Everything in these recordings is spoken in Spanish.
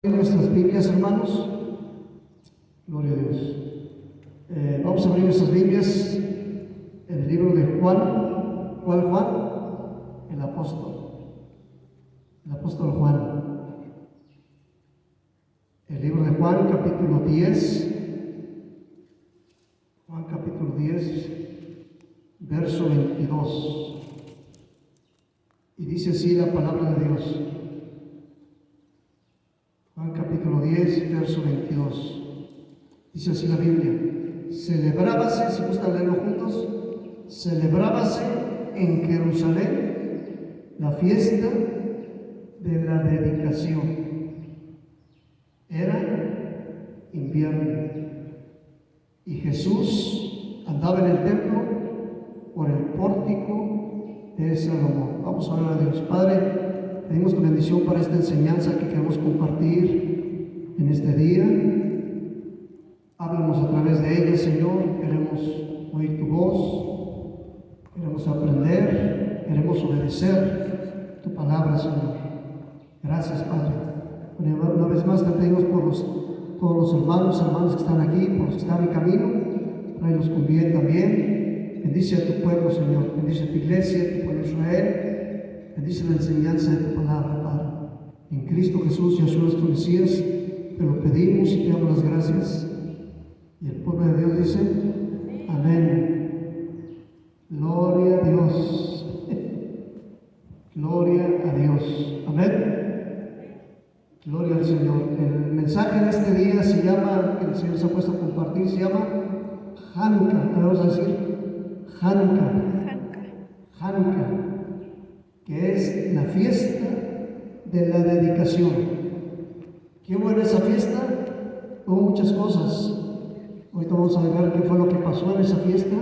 Nuestras Biblias, hermanos. Gloria a Dios. Vamos a abrir nuestras Biblias en el libro de Juan. ¿Cuál Juan? El apóstol. El apóstol Juan. El libro de Juan, capítulo 10. Juan, capítulo 10, verso 22. Y dice así la palabra de Dios. Juan capítulo 10, verso 22. Dice así la Biblia: celebrábase, si gustan leerlo juntos, celebrábase en Jerusalén la fiesta de la dedicación. Era invierno y Jesús andaba en el templo por el pórtico de Salomón. Vamos a orar a Dios. Padre, pedimos tu bendición para esta enseñanza que queremos compartir en este día. Háblanos a través de ella, Señor. Queremos oír tu voz, queremos aprender, queremos obedecer tu palabra, Señor. Gracias, Padre. Una vez más te pedimos por todos los hermanos que están aquí, por los que están en camino. Tráelos con bien también. Bendice a tu pueblo, Señor. Bendice a tu iglesia, a tu pueblo Israel. Bendice la enseñanza de tu palabra, Padre. En Cristo Jesús, Yeshua nuestro Mesías, te lo pedimos y te damos las gracias. Y el pueblo de Dios dice: amén. Gloria a Dios. Gloria a Dios. Amén. Gloria al Señor. El mensaje de este día se llama, que el Señor se ha puesto a compartir, se llama Hanukkah. Vamos a decir Hanukkah. Que es la fiesta de la dedicación. ¿Qué hubo en esa fiesta? Hubo muchas cosas. Ahorita vamos a ver qué fue lo que pasó en esa fiesta.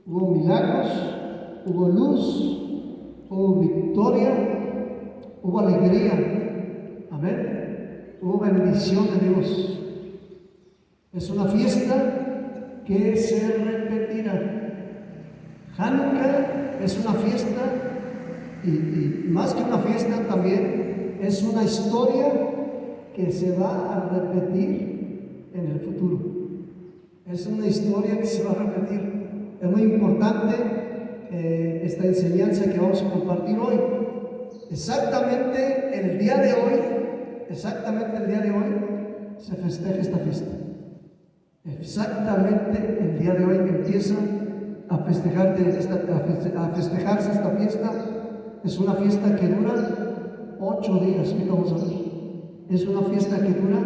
Hubo milagros, hubo luz, hubo victoria, hubo alegría. Amén. Hubo bendición de Dios. Es una fiesta que se repetirá. Hanukkah es una fiesta y más que una fiesta también es una historia que se va a repetir en el futuro. Es una historia que se va a repetir. Es muy importante esta enseñanza que vamos a compartir hoy. Exactamente el día de hoy se festeja esta fiesta. Exactamente el día de hoy empieza a festejarse esta fiesta. Es una fiesta que dura 8 días. ¿Qué vamos a ver? Es una fiesta que dura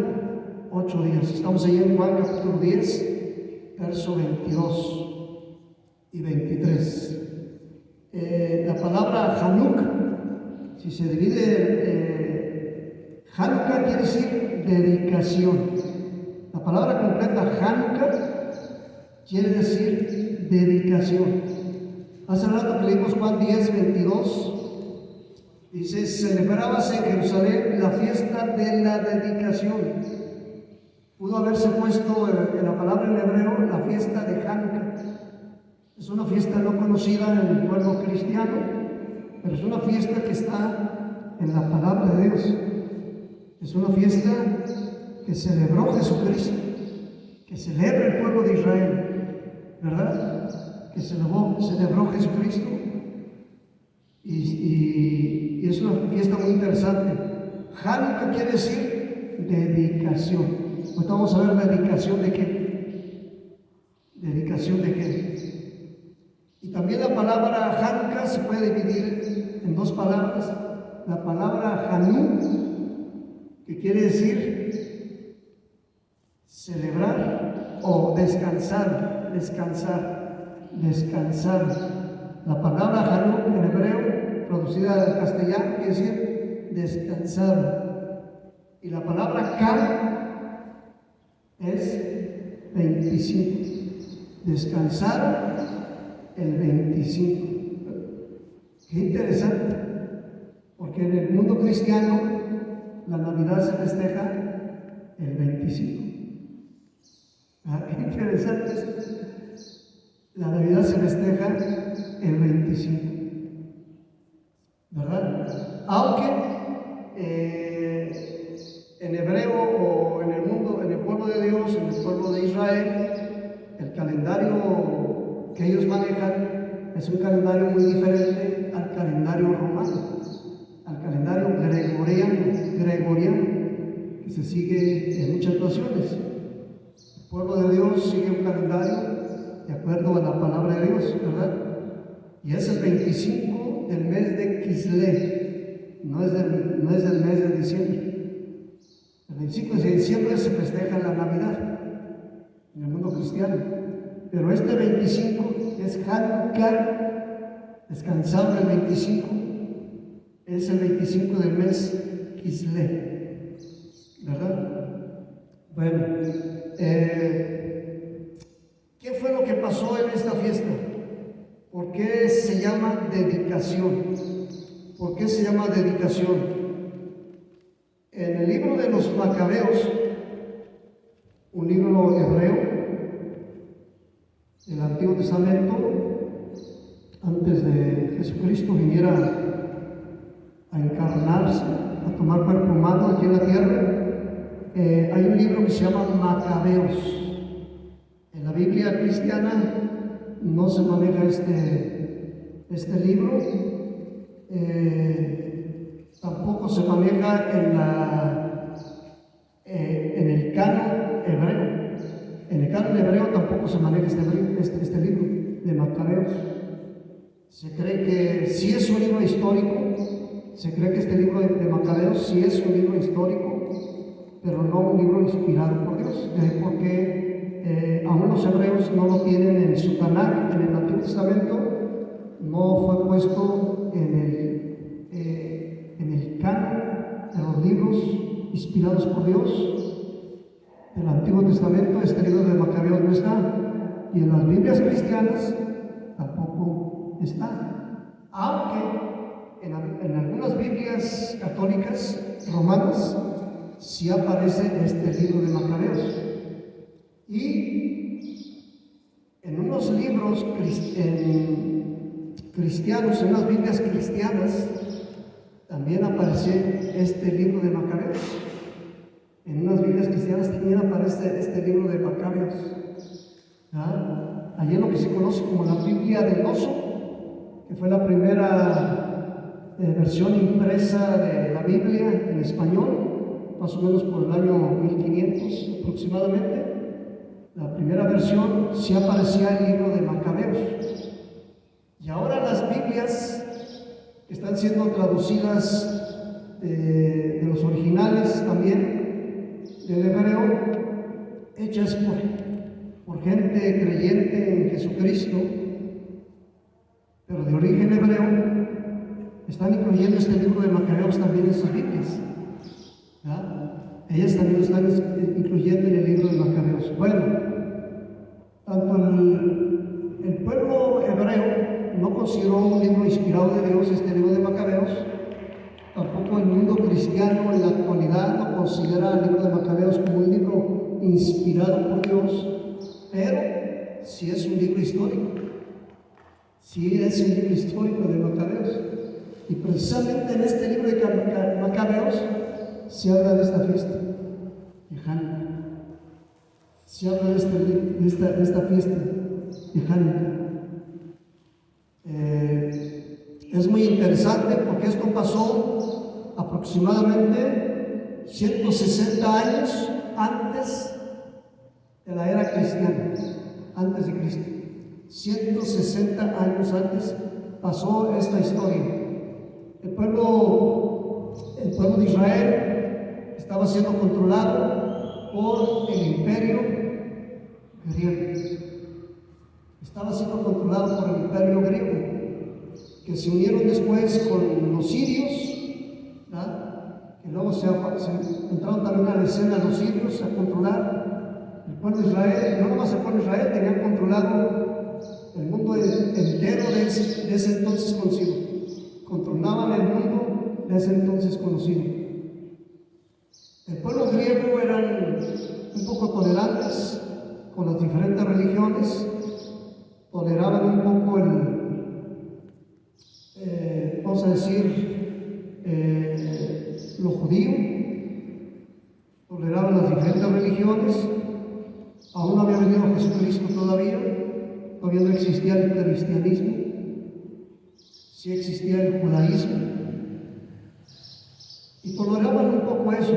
8 días. Estamos ahí en Juan capítulo 10, verso 22 y 23. La palabra Hanukkah, si se divide, Hanukkah quiere decir dedicación. La palabra completa Hanukkah quiere decir dedicación. Hace rato que leímos Juan 10, 22. Dice: celebrábase en Jerusalén la fiesta de la dedicación. Pudo haberse puesto en la palabra en hebreo la fiesta de Hanukkah. Es una fiesta no conocida en el pueblo cristiano, pero es una fiesta que está en la palabra de Dios. Es una fiesta que celebró Jesucristo, que celebra el pueblo de Israel, ¿verdad? Que celebró Jesucristo. Y es una fiesta muy interesante. Hanukkah quiere decir dedicación. Ahorita vamos a ver dedicación de qué. ¿Dedicación de qué? Y también la palabra Hanukkah se puede dividir en 2 palabras. La palabra Hanú, que quiere decir celebrar o descansar. La palabra Hanú en hebreo, traducida al castellano, quiere decir descansar. Y la palabra Ka es 25. Descansar el 25. Qué interesante, porque en el mundo cristiano la Navidad se festeja el 25. Qué interesante. La Navidad se festeja el 25, ¿verdad? Aunque Israel, el calendario que ellos manejan es un calendario muy diferente al calendario romano, al calendario gregoriano, que se sigue en muchas naciones. El pueblo de Dios sigue un calendario de acuerdo a la palabra de Dios, ¿verdad? Y es el 25 del mes de Kislev, no es del mes de diciembre. El 25 de diciembre se festeja la Navidad en el mundo cristiano, pero este 25 es Hanukkah, descansable el 25, es el 25 del mes Kislev, ¿verdad? Bueno, ¿qué fue lo que pasó en esta fiesta? ¿Por qué se llama dedicación? ¿Por qué se llama dedicación? En el libro de los Macabeos, un libro hebreo del Antiguo Testamento, antes de Jesucristo viniera a encarnarse, a tomar cuerpo humano aquí en la tierra, hay un libro que se llama Macabeos. En la Biblia cristiana no se maneja este libro, tampoco se maneja en el canon hebreo. En el canon hebreo tampoco se maneja este libro de Macabeos. Se cree que sí es un libro histórico, se cree que este libro de Macabeos sí es un libro histórico, pero no un libro inspirado por Dios, porque aún los hebreos no lo tienen en su Tanaj, en el Antiguo Testamento, no fue puesto en el canon de los libros inspirados por Dios del Antiguo Testamento. Este libro de Macabeos no está, y en las Biblias cristianas tampoco está, aunque en algunas Biblias católicas romanas sí aparece este libro de Macabeos, y en unos libros cristianos, en unas Biblias cristianas, también aparece este libro de Macabeos. En unas Biblias cristianas también aparece este libro de Macabeos. Allí en lo que se conoce como la Biblia del Oso, que fue la primera versión impresa de la Biblia en español, más o menos por el año 1500 aproximadamente. La primera versión sí aparecía el libro de Macabeos. Y ahora las Biblias que están siendo traducidas de los originales también del hebreo, hechas por gente creyente en Jesucristo, pero de origen hebreo, están incluyendo este libro de Macabeos también en sus Biblias. Ellas también lo están incluyendo en el libro de Macabeos. Bueno, tanto el pueblo hebreo no consideró un libro inspirado de Dios, este libro de Macabeos. Tampoco el mundo cristiano en la actualidad no considera el libro de Macabeos como un libro inspirado por Dios, pero sí es un libro histórico. Sí es un libro histórico de Macabeos. Y precisamente en este libro de Macabeos se habla de esta fiesta de Hanukkah. Se habla de esta fiesta de Hanukkah. Es muy interesante porque esto pasó aproximadamente 160 años antes de la era cristiana, antes de Cristo. 160 años antes pasó esta historia. El pueblo de Israel estaba siendo controlado por el imperio griego. Estaba siendo controlado por el imperio griego, que se unieron después con los sirios, que luego se entraron también a la escena los sirios a controlar el pueblo de Israel. No nomás el pueblo de Israel, tenían controlado el mundo entero de ese entonces conocido. Controlaban el mundo de ese entonces conocido. El pueblo griego eran un poco tolerantes con las diferentes religiones, toleraban un poco vamos a decir, lo judío, toleraban las diferentes religiones, Aún no había venido Jesucristo todavía no existía el cristianismo, sí existía el judaísmo, y toleraban un poco eso,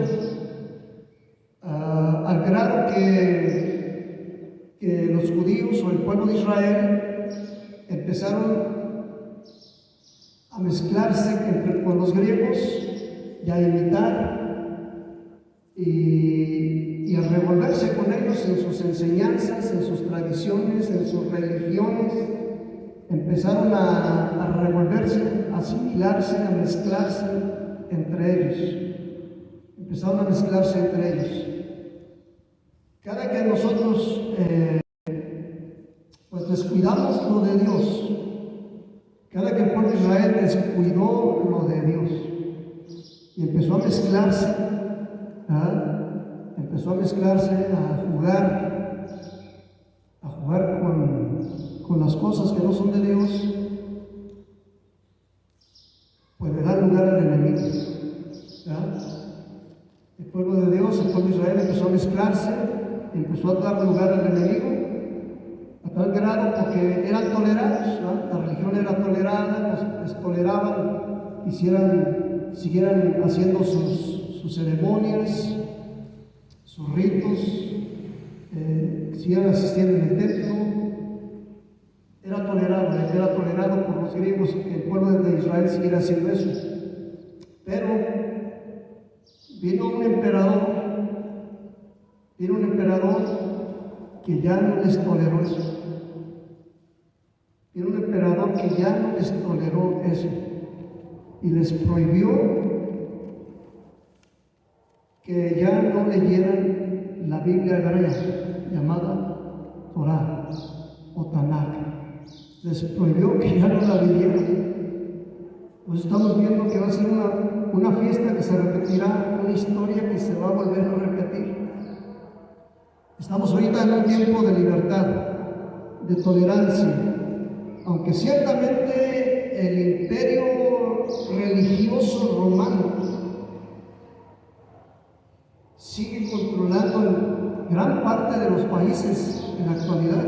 al grado que los judíos o el pueblo de Israel empezaron a mezclarse con los griegos y a imitar y a revolverse con ellos en sus enseñanzas, en sus tradiciones, en sus religiones. Empezaron a revolverse, a asimilarse, a mezclarse entre ellos. Empezaron a mezclarse entre ellos. Cada que nosotros pues descuidamos lo de Dios, cada que el pueblo de Israel descuidó lo de Dios y empezó a mezclarse, a jugar con las cosas que no son de Dios, pues le da lugar al enemigo. El pueblo de Dios, el pueblo de Israel empezó a mezclarse, empezó a dar lugar al enemigo, a tal grado porque eran tolerados, la religión era tolerada, les toleraban, siguieran haciendo sus ceremonias, sus ritos, siguieran asistiendo en el templo. Era tolerado por los griegos que el pueblo de Israel siguiera haciendo eso. Pero vino un emperador que ya no les toleró eso. Vino un emperador que ya no les toleró eso y les prohibió que ya no leyeran la Biblia hebrea llamada Torah o Tanakh. Les prohibió que ya no la leyeran. Pues estamos viendo que va a ser una fiesta que se repetirá, una historia que se va a volver a repetir. Estamos ahorita en un tiempo de libertad, de tolerancia, aunque ciertamente el imperio religioso romano sigue controlando gran parte de los países en la actualidad.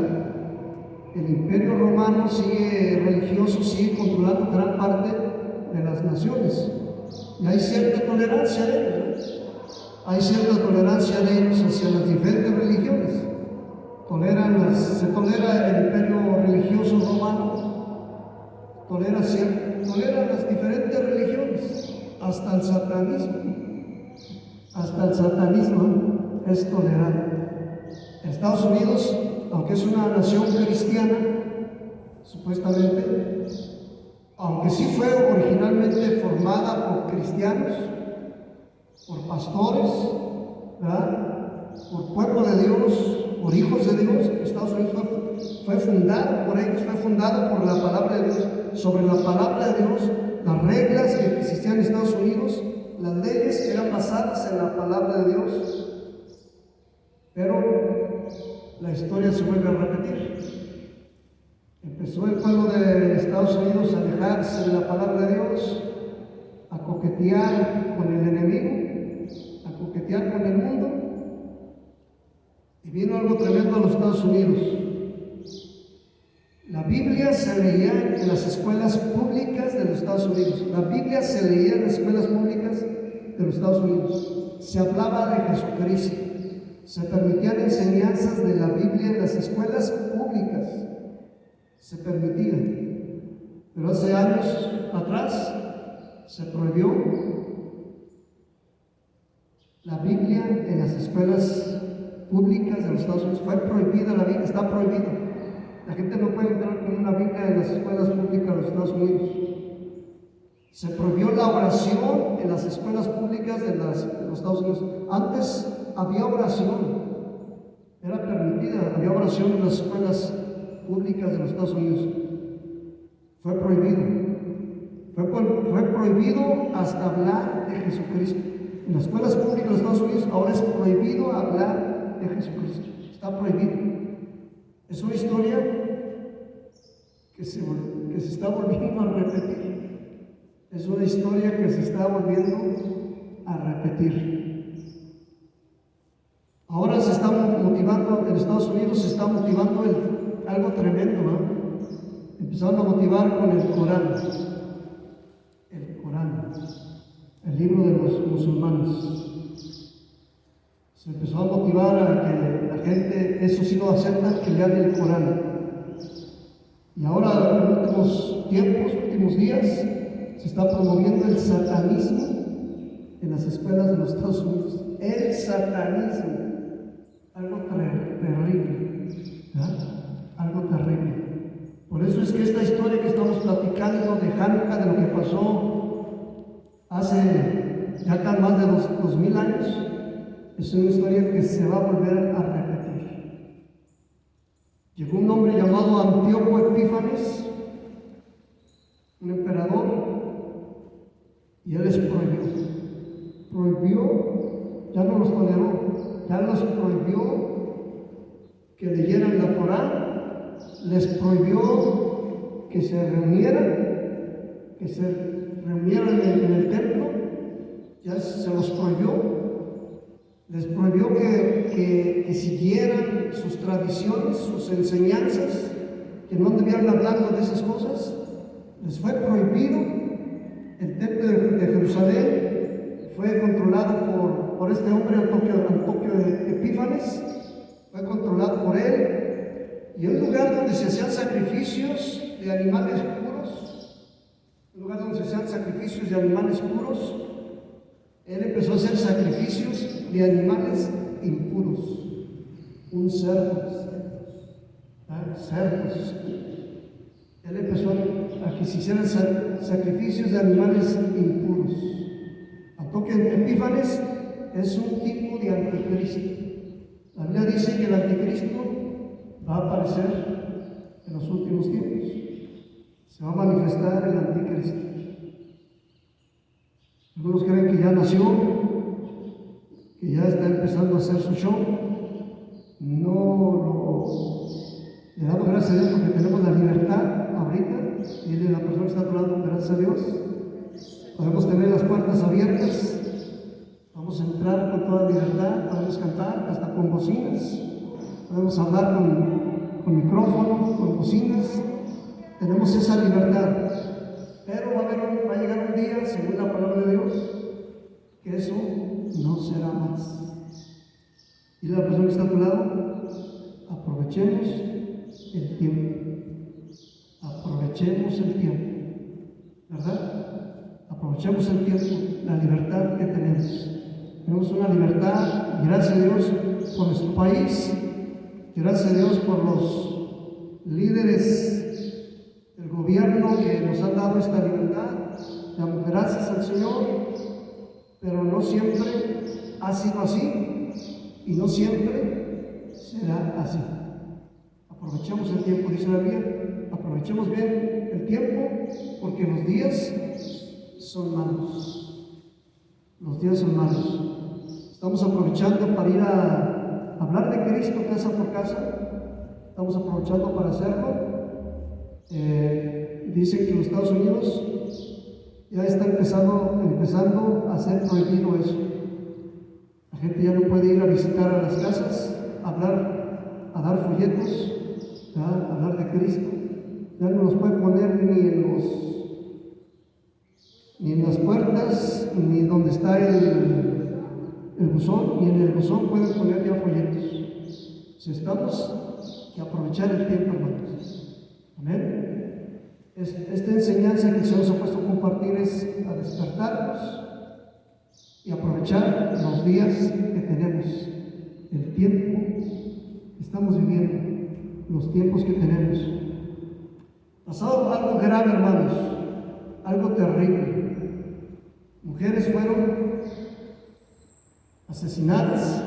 El imperio romano religioso sigue controlando gran parte de las naciones. Y hay cierta tolerancia de ellos, Hay cierta tolerancia de ellos hacia las diferentes religiones. Se tolera el imperio religioso romano, tolera las diferentes religiones, hasta el satanismo. Hasta el satanismo es tolerado. Estados Unidos, aunque es una nación cristiana, supuestamente, aunque sí fue originalmente formada por cristianos, por pastores, por pueblo de Dios, por hijos de Dios, Estados Unidos fue fundado por ellos, fue fundado por la palabra de Dios, sobre la palabra de Dios, las reglas que existían en Estados Unidos, las leyes eran basadas en la palabra de Dios. Pero la historia se vuelve a repetir. Empezó el pueblo de Estados Unidos a alejarse de la palabra de Dios, a coquetear con el enemigo, a coquetear con el mundo. Y vino algo tremendo a los Estados Unidos. La Biblia se leía en las escuelas públicas de los Estados Unidos. La Biblia se leía en las escuelas públicas de los Estados Unidos. Se hablaba de Jesucristo. Se permitían enseñanzas de la Biblia en las escuelas públicas. Se permitían. Pero hace años atrás se prohibió la Biblia en las escuelas públicas de los Estados Unidos. Fue prohibida la Biblia, está prohibida. La gente no puede entrar con una Biblia en las escuelas públicas de los Estados Unidos. Se prohibió la oración en las escuelas públicas de los Estados Unidos. Antes había oración, era permitida, había oración en las escuelas públicas de los Estados Unidos. Fue prohibido. Fue prohibido hasta hablar de Jesucristo. En las escuelas públicas de los Estados Unidos ahora es prohibido hablar de Jesucristo. Está prohibido. Es una historia que se está volviendo a repetir. Es una historia que se está volviendo a repetir. Ahora se está motivando, en Estados Unidos se está motivando algo tremendo, ¿no? Empezaron a motivar con el Corán, el libro de los musulmanes. Se empezó a motivar a que la gente, eso sí lo aceptan, que lean el Corán. Y ahora, en los últimos tiempos, últimos días, se está promoviendo el satanismo en las escuelas de los Estados Unidos. El satanismo, algo terrible, ¿verdad? Algo terrible. Por eso es que esta historia que estamos platicando de Hanukkah, de lo que pasó hace ya más de 2000 años, es una historia que se va a volver a repetir. Llegó un hombre llamado Antíoco Epífanes, un emperador, y él les prohibió, ya no los toleró, ya los prohibió que leyeran la Torá, les prohibió que se reunieran en el templo, ya se los prohibió. Les prohibió que siguieran sus tradiciones, sus enseñanzas, que no debían hablando de esas cosas. Les fue prohibido. El templo de Jerusalén fue controlado por este hombre, Antíoco Epífanes, fue controlado por él. Y un lugar donde se hacían sacrificios de animales puros, él empezó a hacer sacrificios de animales impuros, un cerdos. Él empezó a que se hicieran sacrificios de animales impuros. Antíoco Epífanes es un tipo de anticristo. La Biblia dice que el anticristo va a aparecer en los últimos tiempos. Se va a manifestar el anticristo. Algunos creen que ya nació, que ya está empezando a hacer su show. Le damos gracias a Dios porque tenemos la libertad ahorita, y de la persona que está a tu lado, gracias a Dios. Podemos tener las puertas abiertas, vamos a entrar con toda libertad, podemos cantar hasta con bocinas, podemos hablar con micrófono, con bocinas, tenemos esa libertad. Pero va a llegar un día, según la palabra de Dios, que eso no será más. Y la persona que está a tu lado, aprovechemos el tiempo, ¿verdad? Aprovechemos el tiempo, la libertad que tenemos. Tenemos una libertad, y gracias a Dios por nuestro país, gracias a Dios por los líderes del gobierno que nos han dado esta libertad. Damos gracias al Señor, pero no siempre ha sido así y no siempre será así. Aprovechemos el tiempo, dice la Biblia, aprovechemos bien el tiempo, porque los días son malos. Los días son malos. Estamos aprovechando para ir a hablar de Cristo casa por casa. Estamos aprovechando para hacerlo. Dicen que en los Estados Unidos ya está empezando a ser prohibido eso. La gente ya no puede ir a visitar a las casas, a dar folletos, a hablar de Cristo. Ya no los puede poner ni en las puertas, ni donde está el buzón, ni en el buzón pueden poner ya folletos. Si estamos que aprovechar el tiempo, hermanos. Amén. Esta enseñanza que el Señor nos ha puesto a compartir es a despertarnos y aprovechar los días que tenemos, el tiempo que estamos viviendo, los tiempos que tenemos. Pasado algo grave, hermanos, algo terrible. Mujeres fueron asesinadas,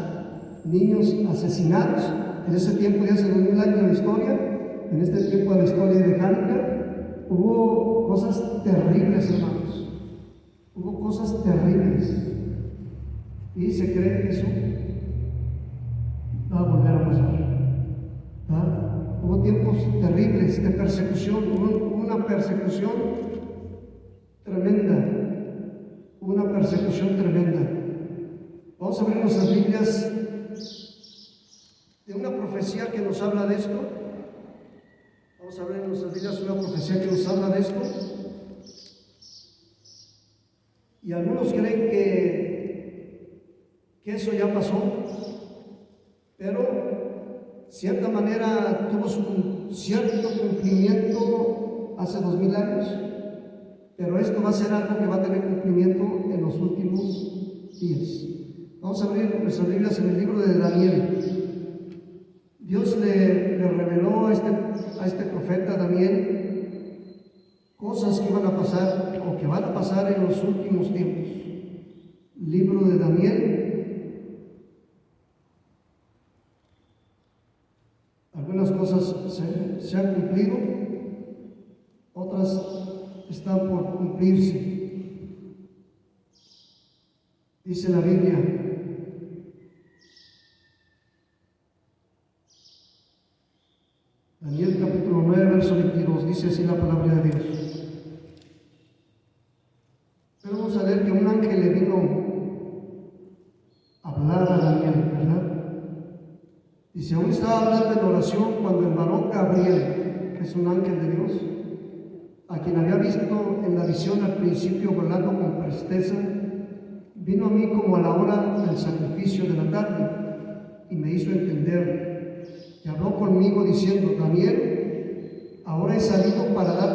niños asesinados. En ese tiempo, ya hace 2000 años de la historia, en este tiempo de la historia de Hanukkah, hubo cosas terribles, hermanos. Hubo cosas terribles. Y se cree que eso va a volver a pasar. Hubo tiempos terribles de persecución, hubo una persecución tremenda. Una persecución tremenda. Vamos a abrir nuestras Biblias de una profecía que nos habla de esto. Vamos a ver en nuestras vidas una profecía que nos habla de esto. Y algunos creen que eso ya pasó, pero cierta manera tuvo su cierto cumplimiento hace 2000 años, pero esto va a ser algo que va a tener cumplimiento en los últimos días. Vamos a abrir nuestras Biblias en el libro de Daniel. Dios le reveló a este profeta Daniel cosas que iban a pasar o que van a pasar en los últimos tiempos. Libro de Daniel. Algunas cosas se han cumplido, otras están por cumplirse. Dice la Biblia: Daniel capítulo 9, verso 22, dice así la palabra de Dios. Pero vamos a ver que un ángel le vino a hablar a Daniel, ¿verdad? Dice: aún estaba hablando en oración cuando el varón Gabriel, que es un ángel de Dios, a quien había visto en la visión al principio volando con presteza, vino a mí como a la hora del sacrificio de la tarde y me hizo entender. Y habló conmigo diciendo: Daniel, ahora he salido para darte